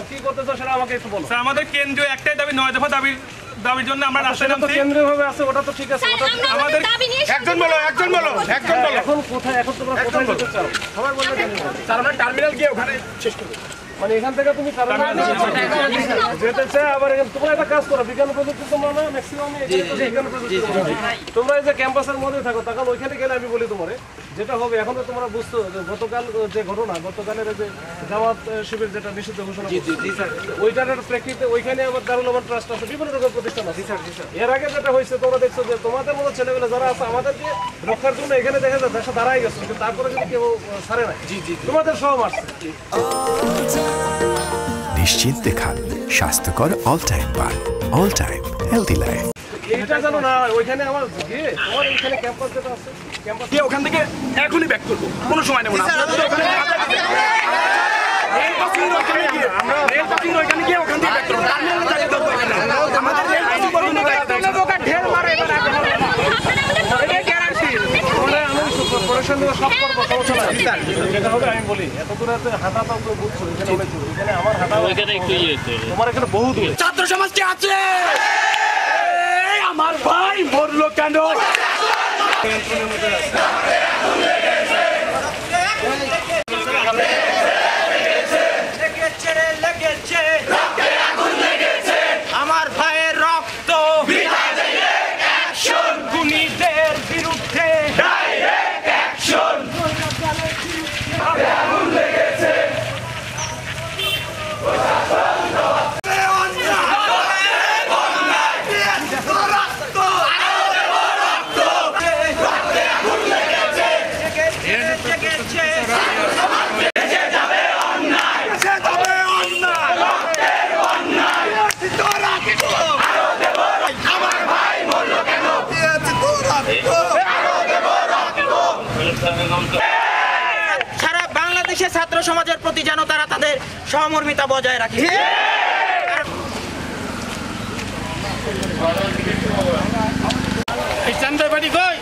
কি করতে চাও সেটা আমাকে একটু বলো। স্যার আমাদের কেন্দ্রীয় একটাই দাবি 9 দফা দাবির জন্য আমরা রাস্তায় নামছি। কেন্দ্রীয় ভাবে আছে ওটা তো ঠিক আছে, ওটা আমাদের একজন বলো এখন কোথায়, এখন তোমরা কোথায় যেতে চাও সবাই বলবে স্যার আমরা টার্মিনাল গিয়ে ওখানে শেষ করব। মানে এখান থেকে তুমি যেতে চাই। আবার তোমরা একটা কাজ করো, বিজ্ঞান প্রযুক্তি তোমরা না ম্যাক্সিমাম বিজ্ঞান প্রযুক্তি তোমরা এই যে ক্যাম্পাসের মধ্যে থাকো, তখন ওইখানে গেলে আমি বলি তোমার যেটা হবে। এখন তো তোমরা বুঝতো যে গতকাল যে ঘটনা, গতকালের যে জামাত শিবির যেটা নিষিদ্ধ ঘোষণা ওইটার প্রেক্ষিতে ওইখানে আবার দারুল আমান ট্রাস্ট আছে, বিভিন্ন রকম প্রতিষ্ঠান আছে। এর আগে যেটা হয়েছে তোমরা দেখছো যে তোমাদের মতো ছেলেমেলে যারা আছে আমাদেরকে রক্ষার জন্য এখানে দেখা যায় দেশে দাঁড়াই গেছে, কিন্তু তারপরে যদি কেউ ছাড়ে না তোমাদের সহ মারছে। নিশ্চিন্তে খান স্বাস্থ্যকর অল টাইম পান, অল টাইম হেলদি লাইফ। এইটা জানো না ওইখানে আমার গিয়ে তোমার এইখানে ক্যাম্পাস যেটা আছে, ক্যাম্পাস গিয়ে ওখান থেকে এখনই ব্যাক করব, কোনো সময় নেব না। রেল পাসিং ওইখানে গিয়ে ওখান থেকে ব্যাক করব। আমাদের রেল পাসিং করব না, বোকা ঢের মারে এবার এটা গ্যারান্টি। আমরা আমি পড়াশোনা নিয়ে সব করবো, সমস্যা নাই। যেটা হবে আমি বলি, এত দূরে হাঁটা তো বুঝছো, এখানে অনেক দূর, এখানে আমার হাঁটা তোমার এখানে বহু দূর। ছাত্র সমাজ কে আছে? আমার ভাই মরলো কেন? আমার ভাইয়ের রক্ত খুনিদের বিরুদ্ধে সারা বাংলাদেশে ছাত্র সমাজের প্রতি যেন তারা তাদের সহমর্মিতা বজায় রাখে। এই চান্দের বাড়ি কই?